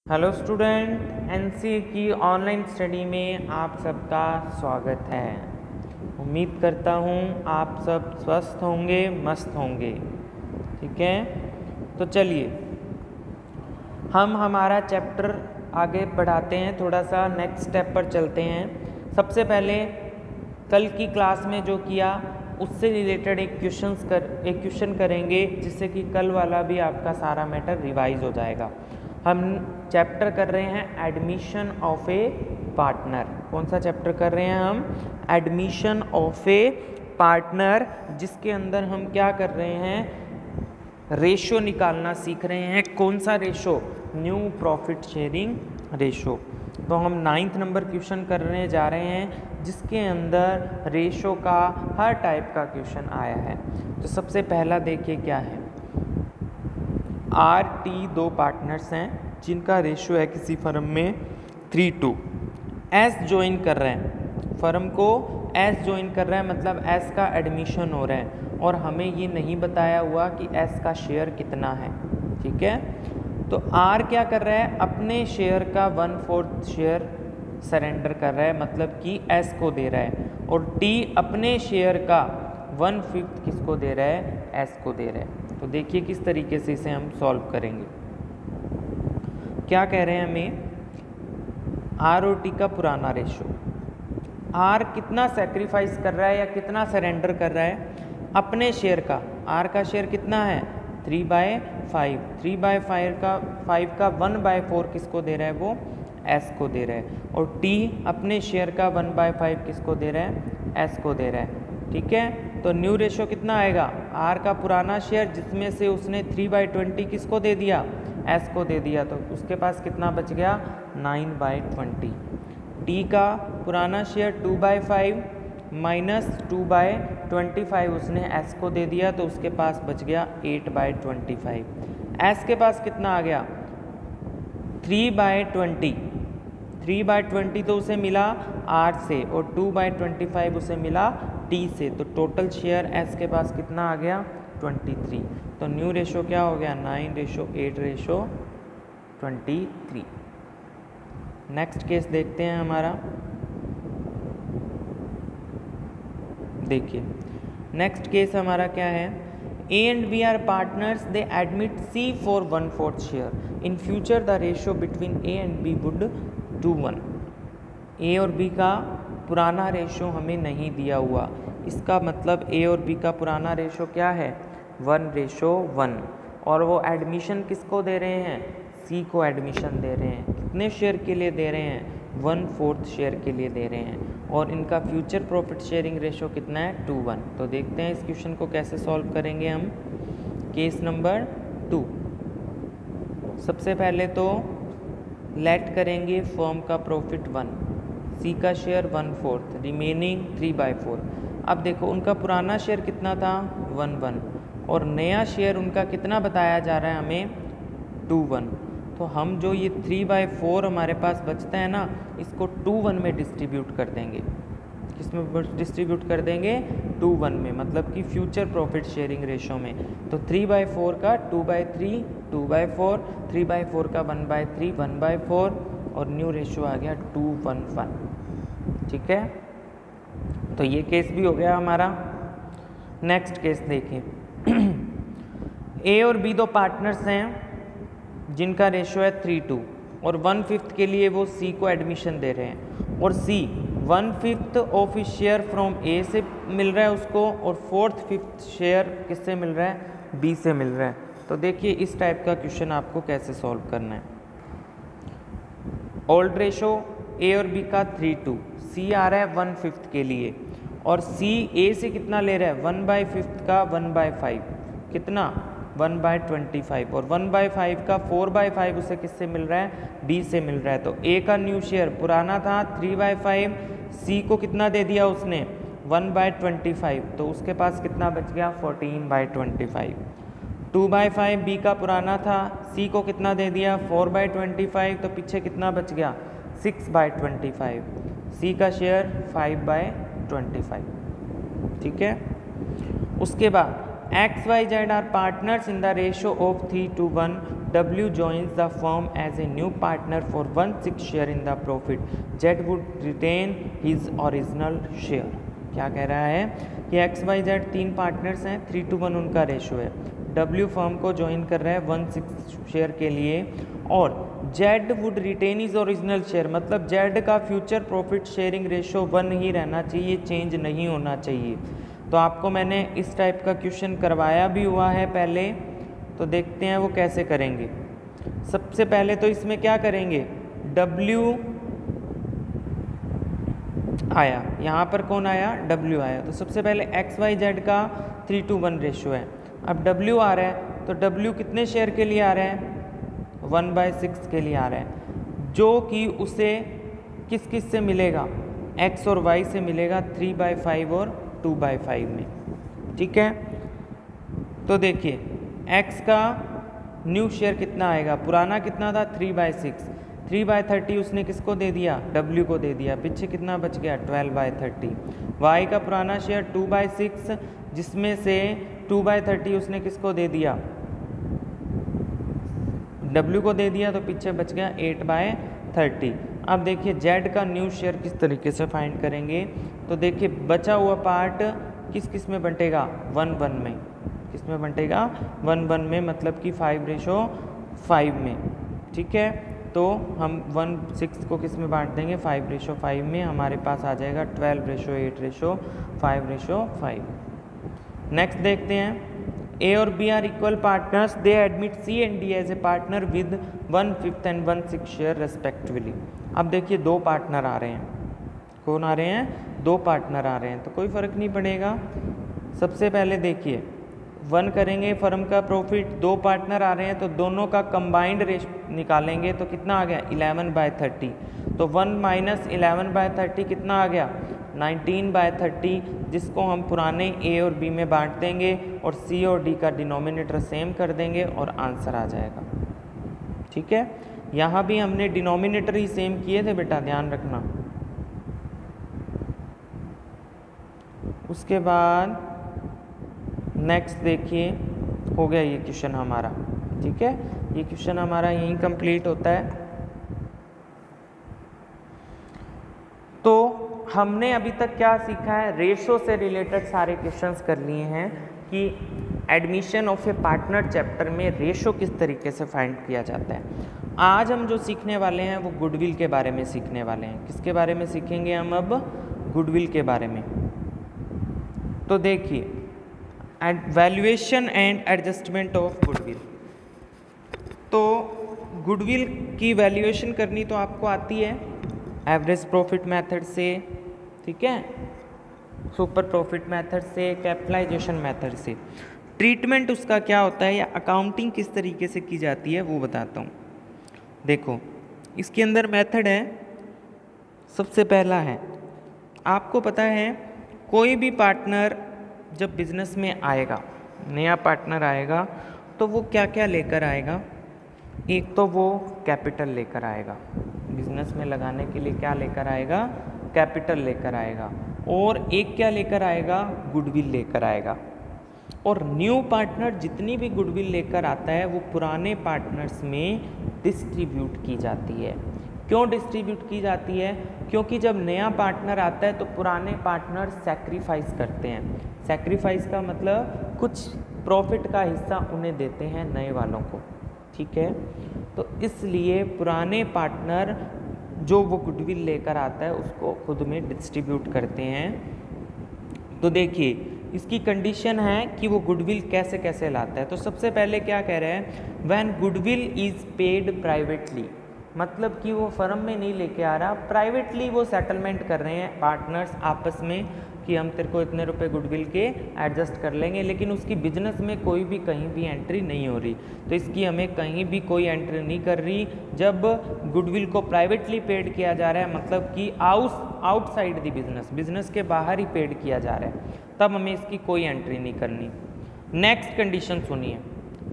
Hello student, NCA की online study में आप सबका स्वागत है। उम्मीद करता हूँ आप सब स्वस्थ होंगे, मस्त होंगे। ठीक है, तो चलिए हम हमारा चैप्टर आगे बढ़ाते हैं, थोड़ा सा नेक्स्ट स्टेप पर चलते हैं। सबसे पहले कल की क्लास में जो किया उससे रिलेटेड एक क्वेश्चन करेंगे, जिससे कि कल वाला भी आपका सारा मैटर रिवाइज हो जाएगा। हम चैप्टर कर रहे हैं एडमिशन ऑफ ए पार्टनर। कौन सा चैप्टर कर रहे हैं हम? एडमिशन ऑफ ए पार्टनर, जिसके अंदर हम क्या कर रहे हैं? रेशो निकालना सीख रहे हैं। कौन सा ratio? New profit sharing ratio. तो हम 9th नंबर क्वेश्चन करने जा रहे हैं, जिसके अंदर रेशो का हर टाइप का क्वेश्चन आया है। तो सबसे पहला देखिए क्या है। RT दो पार्टनर्स हैं जिनका रेशो है किसी फर्म में 3:2। S ज्वाइन कर रहे हैं, फर्म को S ज्वाइन कर रहा है, मतलब S का एडमिशन हो रहा है, और हमें ये नहीं बताया हुआ कि S का शेयर कितना है। ठीक है, तो R क्या कर रहा है? अपने शेयर का 1/4 शेयर सरेंडर कर रहा है, मतलब कि S को दे रहा है, और T अपने शेयर का 1/5 किसको दे रहा है? S को दे रहा है। तो देखिए किस तरीके से इसे हम सॉल्व करेंगे। क्या कह रहे हैं हमें? R और T का पुराना रेशो। R कितना सेक्रीफाइस कर रहा है या कितना सरेंडर कर रहा है? अपने शेयर का। R का शेयर कितना है? 3/5। 3/5 का 1/4 किसको दे रहा है? वो S को दे रहा है। और T अपने शेयर का 1/5 किसको दे रहा है? S को दे रहा है। ठीक है, तो न्यू रेशो कितना आएगा? R का पुराना शेयर, जिसमें से उसने 3/20 किसको दे दिया? S को दे दिया, तो उसके पास कितना बच गया? 9/20। T का पुराना शेयर 2/5 माइनस 2/25 उसने S को दे दिया, तो उसके पास बच गया 8/25। S के पास कितना आ गया? 3/20। 3/20 तो उसे मिला R से, और 2/25 उसे मिला T से, तो टोटल शेयर S के पास कितना आ गया? 23। तो न्यू रेशो क्या हो गया? 9:8:23। नेक्स्ट केस देखते हैं हमारा। देखिए नेक्स्ट केस हमारा क्या है। A and B are partners. They admit C for 1/4 share. In future, the ratio between A and B would 2:1. A और B का पुराना रेशो हमें नहीं दिया हुआ। इसका मतलब A और B का पुराना रेशो क्या है? 1:1। और वो एडमिशन किसको दे रहे हैं? C को एडमिशन दे रहे हैं। कितने शेयर के लिए दे रहे हैं? 1/4 शेयर के लिए दे रहे हैं। और इनका फ्यूचर प्रॉफिट शेयरिंग रेशो कितना है? 2:1। तो देखते हैं इस क्वेश्चन को कैसे सॉल्व करेंगे हम। Case number 2। सबसे पहले तो लेट करेंगे फर्म का प्रॉफिट 1, C का शेयर 1/4, रिमेनिंग 3/4। अब देखो उनका पुराना शेयर कितना था? 1/1, और नया शेयर उनका कितना बताया जा रहा है हमें? 2:1। तो हम जो ये 3/4 हमारे पास बचता है ना, इसको 2:1 में डिस्ट्रीब्यूट कर देंगे। किसमें डिस्ट्रीब्यूट कर देंगे? 2:1 में, मतलब कि फ्यूचर प्रॉफिट शेयरिंग रेशो में। तो 3/4 का 2/3, 2/4, 3/4 का 1/3, 1/4, और न्यू रेशो आ गया 2:1:1। ठीक है, तो ये केस भी हो गया हमारा। नेक्स्ट केस देखिए। A और B दो पार्टनर्स हैं जिनका रेशो है 3:2, और 1/5 के लिए वो C को एडमिशन दे रहे हैं, और C 1/5 of his share from A से मिल रहा है उसको, और 4/5 शेयर किससे मिल रहा है? B से मिल रहा है। तो देखिए इस टाइप का क्वेश्चन आपको कैसे सॉल्व करना है। ओल्ड रेशो A और B का 3:2, C आ रहा है 1/5 के लिए, और C A से कितना ले रहा है? 1/5 का 1/5, कितना? 1/25, और 1/5 का 4/5 उसे किससे मिल रहा है? B से मिल रहा है। तो A का न्यू शेयर पुराना था 3/5, C को कितना दे दिया उसने? 1/25, तो उसके पास कितना बच गया? 14/25। 2/5 B का पुराना था, C को कितना दे दिया? 4/25, तो पीछे कितना बच गया? 6/25। C का शेयर 5/25। ठीक है, उसके बाद XYZ are partners in the ratio of 3:1 W joins the firm as a new partner for 1/6 share in the profit. Z would retain his original share. क्या कह रहा है कि XYZ 3 पार्टनर्स हैं, 3:1 उनका रेशो है। W फर्म को join कर रहा है 1/6 शेयर के लिए और Z would retain is original share, मतलब Z का फ्यूचर प्रॉफिट शेयरिंग रेशो 1 ही रहना चाहिए, चेंज नहीं होना चाहिए। तो आपको मैंने इस टाइप का क्वेश्चन करवाया भी हुआ है पहले, तो देखते हैं वो कैसे करेंगे। सबसे पहले तो इसमें क्या करेंगे, W आया, यहाँ पर कौन आया, W आया, तो सबसे पहले XYZ का 3:1 रेशो है। अब W आ रहा है तो W कितने शेयर के लिए आ रहा है, 1/6 के लिए आ रहा है, जो कि उसे किस किस से मिलेगा, X और Y से मिलेगा, 3/5 और 2/5 में। ठीक है, तो देखिए X का न्यू शेयर कितना आएगा, पुराना कितना था 3/6, 3/30 उसने किसको दे दिया, W को दे दिया, पीछे कितना बच गया 12/30। Y का पुराना शेयर 2/6, जिसमें से 2/30 उसने किसको दे दिया, W को दे दिया, तो पीछे बच गया 8/30। अब देखिए Z का न्यू शेयर किस तरीके से फाइंड करेंगे, तो देखिए बचा हुआ पार्ट किस किस में बंटेगा, 1/1 में, किस में बंटेगा 1/1 में, मतलब कि 5/5 में। ठीक है, तो हम 1/6 को किस में बांट देंगे, 5/5 में, हमारे पास आ जाएगा 12/8/5/5। नेक्स्ट देखते हैं, A और B are equal partners, they admit C and D as a partner with 1/5 and 1/6 share respectively. अब देखिए 2 पार्टनर आ रहे हैं, कौन आ रहे हैं, 2 पार्टनर आ रहे हैं, तो कोई फ़र्क नहीं पड़ेगा। सबसे पहले देखिए 1 करेंगे फर्म का प्रॉफिट, 2 पार्टनर आ रहे हैं तो दोनों का कंबाइंड रेश निकालेंगे, तो कितना आ गया 11/30, तो 1 - 11/30 कितना आ गया 19/30, जिसको हम पुराने A और B में बांट देंगे और C और D का डिनोमिनेटर सेम कर देंगे और आंसर आ जाएगा। ठीक है, यहाँ भी हमने डिनोमिनेटर ही सेम किए थे बेटा, ध्यान रखना। उसके बाद नेक्स्ट देखिए, हो गया ये क्वेश्चन हमारा। ठीक है, ये क्वेश्चन हमारा यहीं कंप्लीट होता है। तो हमने अभी तक क्या सीखा है, रेशो से रिलेटेड सारे क्वेश्चंस कर लिए हैं कि admission of A partner chapter में रेशो किस तरीके से फाइंड किया जाता है। आज हम जो सीखने वाले हैं वो गुडविल के बारे में सीखने वाले हैं। किसके बारे में सीखेंगे हम अब, गुडविल के बारे में। तो देखिए, valuation and adjustment of goodwill. तो गुडविल की वैल्यूएशन करनी तो आपको आती है एवरेज प्रॉफिट मेथड से, ठीक है, सुपर प्रॉफिट मेथड से, कैपिटलाइजेशन मेथड से। ट्रीटमेंट उसका क्या होता है या अकाउंटिंग किस तरीके से की जाती है वो बताता हूँ। देखो इसके अंदर मेथड है, सबसे पहला है, आपको पता है कोई भी पार्टनर जब बिजनेस में आएगा, नया पार्टनर आएगा, तो वो क्या क्या लेकर आएगा। एक तो वो कैपिटल लेकर आएगा, बिजनेस में लगाने के लिए क्या लेकर आएगा, कैपिटल लेकर आएगा, और एक क्या लेकर आएगा, गुडविल लेकर आएगा। और न्यू पार्टनर जितनी भी गुडविल लेकर आता है वो पुराने पार्टनर्स में डिस्ट्रीब्यूट की जाती है। क्यों डिस्ट्रीब्यूट की जाती है, क्योंकि जब नया पार्टनर आता है तो पुराने पार्टनर सैक्रिफाइस करते हैं। सैक्रिफाइस का मतलब कुछ प्रॉफिट का हिस्सा उन्हें देते हैं नए वालों को, ठीक है। तो इसलिए पुराने पार्टनर जो वो गुडविल लेकर आता है उसको खुद में डिस्ट्रीब्यूट करते हैं। तो देखिए इसकी कंडीशन है कि वो गुडविल कैसे कैसे लाता है। तो सबसे पहले क्या कह रहे हैं, when goodwill is paid privately, मतलब कि वो फर्म में नहीं लेके आ रहा, प्राइवेटली वो सेटलमेंट कर रहे हैं पार्टनर्स आपस में कि हम तेरे को इतने रुपए गुडविल के एडजस्ट कर लेंगे, लेकिन उसकी बिजनेस में कोई भी कहीं भी एंट्री नहीं हो रही। तो इसकी हमें कहीं भी कोई एंट्री नहीं कर रही। जब गुडविल को प्राइवेटली पेड किया जा रहा है, मतलब कि आउटसाइड द बिजनेस के बाहर ही पेड किया जा रहा है, तब हमें इसकी कोई एंट्री नहीं करनी। नेक्स्ट कंडीशन सुनिए,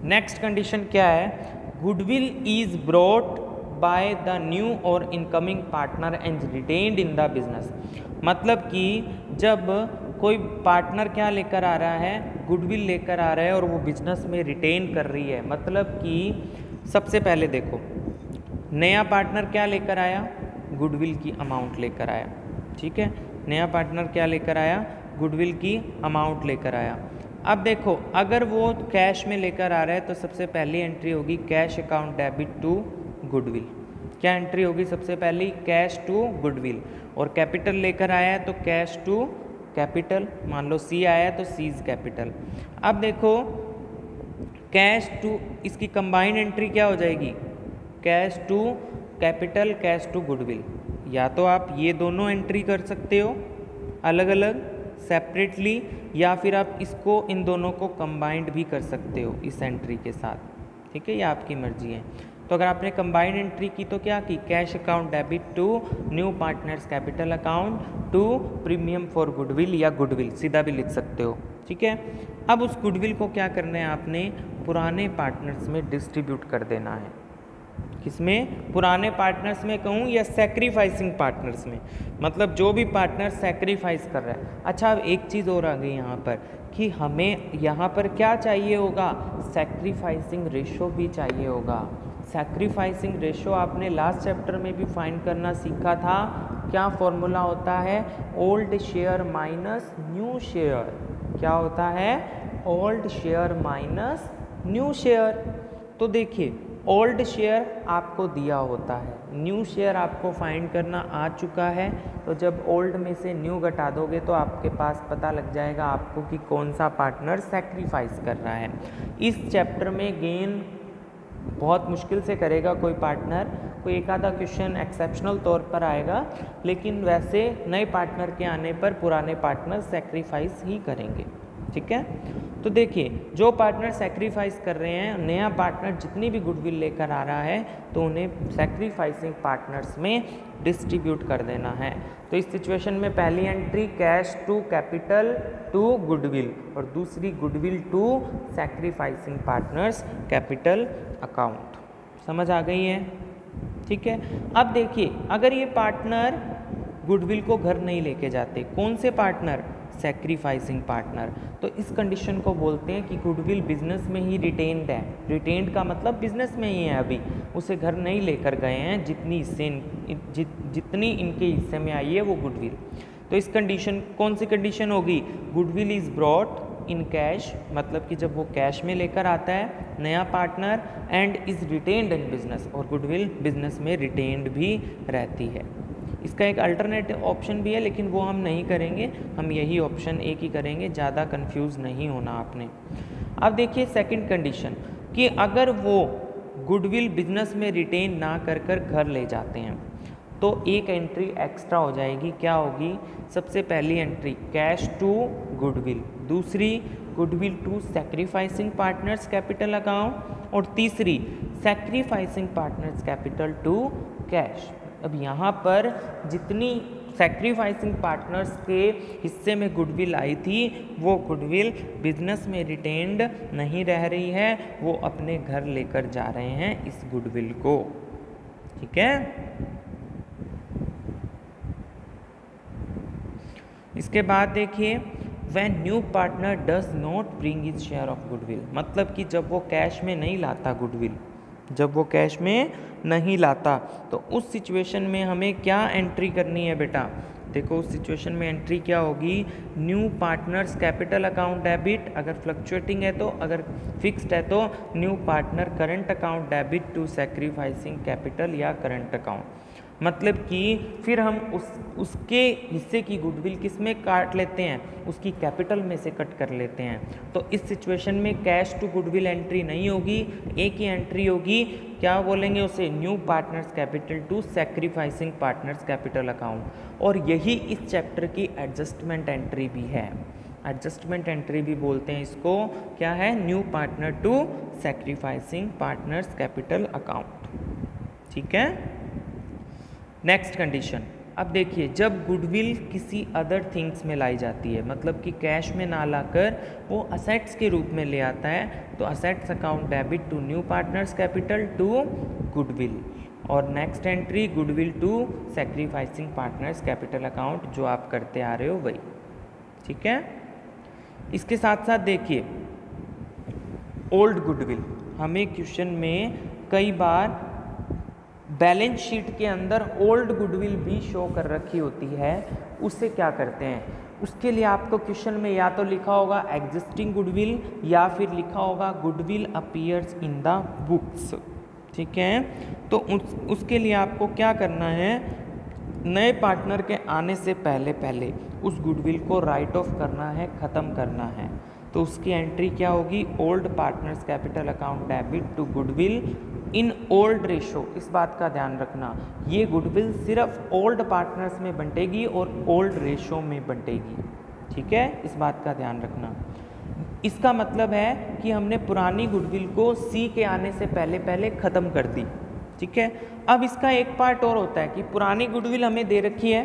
नेक्स्ट कंडीशन क्या है, goodwill is brought by the new or incoming partner and retained in the business. मतलब कि जब कोई पार्टनर क्या लेकर आ रहा है, गुडविल लेकर आ रहा है और वो बिजनेस में रिटेन कर रही है, मतलब कि सबसे पहले देखो, नया पार्टनर क्या लेकर आया, गुडविल की अमाउंट लेकर आया। ठीक है, नया पार्टनर क्या लेकर आया, गुडविल की अमाउंट लेकर आया। अब देखो, अगर वो कैश में लेकर आ रहा है तो सबसे पहली एंट्री होगी cash account debit to goodwill. क्या एंट्री होगी सबसे पहली, कैश टू गुडविल। और कैपिटल लेकर आया है तो कैश टू कैपिटल, मान लो सी आया है तो सीज कैपिटल। अब देखो, कैश टू, इसकी कंबाइंड एंट्री क्या हो जाएगी, cash to capital, cash to goodwill. या तो आप ये दोनों एंट्री कर सकते हो अलग अलग सेपरेटली, या फिर आप इसको, इन दोनों को कंबाइंड भी कर सकते हो इस एंट्री के साथ। ठीक है, ये आपकी मर्जी है। तो अगर आपने कंबाइंड एंट्री की तो क्या की, cash account debit to new partners capital account to premium for goodwill, या गुडविल सीधा भी लिख सकते हो। ठीक है, अब उस गुडविल को क्या करना है, आपने पुराने पार्टनर्स में डिस्ट्रीब्यूट कर देना है। किसमें, पुराने पार्टनर्स में कहूँ या सैक्रिफाइसिंग पार्टनर्स में, मतलब जो भी पार्टनर सैक्रिफाइस कर रहा है। अच्छा, अब एक चीज़ और आ गई यहाँ पर कि हमें यहाँ पर क्या चाहिए होगा, सैक्रिफाइसिंग रेशो भी चाहिए होगा। सैक्रिफाइसिंग रेशो आपने लास्ट चैप्टर में भी फाइंड करना सीखा था। क्या फॉर्मूला होता है, old share minus new share. क्या होता है, old share minus new share. तो देखिए, ओल्ड शेयर आपको दिया होता है, न्यू शेयर आपको फाइंड करना आ चुका है। तो जब ओल्ड में से न्यू घटा दोगे तो आपके पास पता लग जाएगा आपको कि कौन सा पार्टनर सैक्रिफाइस कर रहा है। इस चैप्टर में गेन बहुत मुश्किल से करेगा कोई पार्टनर, कोई एक आधा क्वेश्चन एक्सेप्शनल तौर पर आएगा, लेकिन वैसे नए पार्टनर के आने पर पुराने पार्टनर सैक्रिफाइस ही करेंगे। ठीक है, तो देखिए, जो पार्टनर सैक्रिफाइस कर रहे हैं, नया पार्टनर जितनी भी गुडविल लेकर आ रहा है तो उन्हें सैक्रिफाइसिंग पार्टनर्स में डिस्ट्रीब्यूट कर देना है। तो इस सिचुएशन में पहली entry cash to capital to goodwill, और दूसरी goodwill to sacrificing partners capital account. समझ आ गई है? ठीक है, अब देखिए, अगर ये पार्टनर गुडविल को घर नहीं लेके जाते, कौन से पार्टनर, सैक्रिफाइसिंग पार्टनर, तो इस कंडीशन को बोलते हैं कि गुडविल बिजनेस में ही रिटेन्ड है। रिटेन्ड का मतलब बिजनेस में ही है, अभी उसे घर नहीं लेकर गए हैं, जितनी इनके हिस्से में आई है वो गुडविल। तो इस कंडीशन, कौन सी कंडीशन होगी, goodwill is brought in cash, मतलब कि जब वो कैश में लेकर आता है नया partner, and is retained in business, और गुडविल बिजनेस में रिटेन्ड भी रहती है। इसका एक अल्टरनेटिव ऑप्शन भी है, लेकिन वो हम नहीं करेंगे, हम यही ऑप्शन एक ही करेंगे, ज़्यादा कंफ्यूज नहीं होना आपने। अब देखिए सेकंड कंडीशन, कि अगर वो गुडविल बिजनेस में रिटेन ना कर कर घर ले जाते हैं तो एक एंट्री एक्स्ट्रा हो जाएगी। क्या होगी, सबसे पहली एंट्री कैश टू गुडविल, दूसरी goodwill to sacrificing partners capital account, और तीसरी sacrificing partners capital to cash. अब यहाँ पर जितनी सैक्रिफाइसिंग पार्टनर्स के हिस्से में गुडविल आई थी, वो गुडविल बिजनेस में रिटेन्ड नहीं रह रही है, वो अपने घर लेकर जा रहे हैं इस गुडविल को। ठीक है, इसके बाद देखिए, when new partner does not bring his share of goodwill, मतलब कि जब वो कैश में नहीं लाता गुडविल, जब वो कैश में नहीं लाता, तो उस सिचुएशन में हमें क्या एंट्री करनी है बेटा, देखो उस सिचुएशन में एंट्री क्या होगी, new partners capital account debit, अगर फ्लक्चुएटिंग है तो, अगर फिक्स्ड है तो new partner current account debit to sacrificing capital या करंट अकाउंट। मतलब कि फिर हम उसके हिस्से की गुडविल किस में काट लेते हैं, उसकी कैपिटल में से कट कर लेते हैं। तो इस सिचुएशन में कैश टू गुडविल एंट्री नहीं होगी, एक ही एंट्री होगी, क्या बोलेंगे उसे, new partners capital to sacrificing partners capital account. और यही इस चैप्टर की एडजस्टमेंट एंट्री भी है, एडजस्टमेंट एंट्री भी बोलते हैं इसको। क्या है, new partner to sacrificing partners capital account. ठीक है, नेक्स्ट कंडीशन, अब देखिए, जब गुडविल किसी अदर थिंग्स में लाई जाती है, मतलब कि कैश में ना लाकर वो असेट्स के रूप में ले आता है, तो assets account debit to new partners capital to goodwill, और next entry goodwill to sacrificing partners capital account, जो आप करते आ रहे हो वही। ठीक है, इसके साथ साथ देखिए ओल्ड गुडविल, हमें क्वेश्चन में कई बार बैलेंस शीट के अंदर ओल्ड गुडविल भी शो कर रखी होती है, उससे क्या करते हैं, उसके लिए आपको क्वेश्चन में या तो लिखा होगा एग्जिस्टिंग गुडविल या फिर लिखा होगा goodwill appears in the books. ठीक है, तो उसके लिए आपको क्या करना है, नए पार्टनर के आने से पहले उस गुडविल को राइट ऑफ करना है, ख़त्म करना है। तो उसकी एंट्री क्या होगी, old partners capital account debit to goodwill in old ratio. इस बात का ध्यान रखना, ये गुडविल सिर्फ ओल्ड पार्टनर्स में बंटेगी और ओल्ड रेशो में बंटेगी। ठीक है, इस बात का ध्यान रखना। इसका मतलब है कि हमने पुरानी गुडविल को सी के आने से पहले ख़त्म कर दी। ठीक है, अब इसका एक पार्ट और होता है कि पुरानी गुडविल हमें दे रखी है,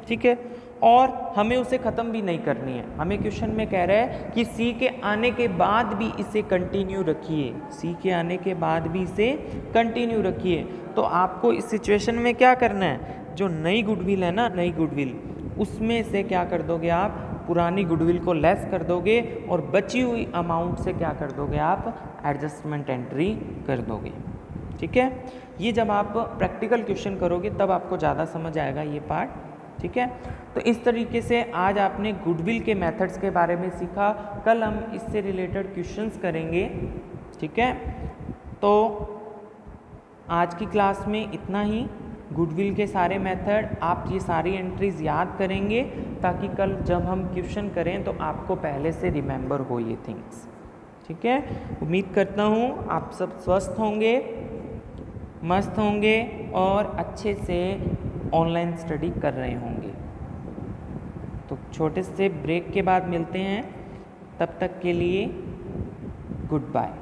ठीक है, और हमें उसे ख़त्म भी नहीं करनी है। हमें क्वेश्चन में कह रहा है कि सी के आने के बाद भी इसे कंटिन्यू रखिए, सी के आने के बाद भी इसे कंटिन्यू रखिए। तो आपको इस सिचुएशन में क्या करना है, जो नई गुडविल है ना, नई गुडविल, उसमें से क्या कर दोगे आप, पुरानी गुडविल को लेस कर दोगे और बची हुई अमाउंट से क्या कर दोगे आप, एडजस्टमेंट एंट्री कर दोगे। ठीक है, ये जब आप प्रैक्टिकल क्वेश्चन करोगे तब आपको ज़्यादा समझ आएगा ये पार्ट। ठीक है, तो इस तरीके से आज आपने गुडविल के मेथड्स के बारे में सीखा। कल हम इससे रिलेटेड क्वेश्चंस करेंगे। ठीक है, तो आज की क्लास में इतना ही। गुडविल के सारे मेथड, आप ये सारी एंट्रीज याद करेंगे ताकि कल जब हम क्वेश्चन करें तो आपको पहले से रिमेंबर हो ये थिंग्स। ठीक है, उम्मीद करता हूँ आप सब स्वस्थ होंगे, मस्त होंगे और अच्छे से ऑनलाइन स्टडी कर रहे होंगे। तो छोटे से ब्रेक के बाद मिलते हैं, तब तक के लिए गुड बाय।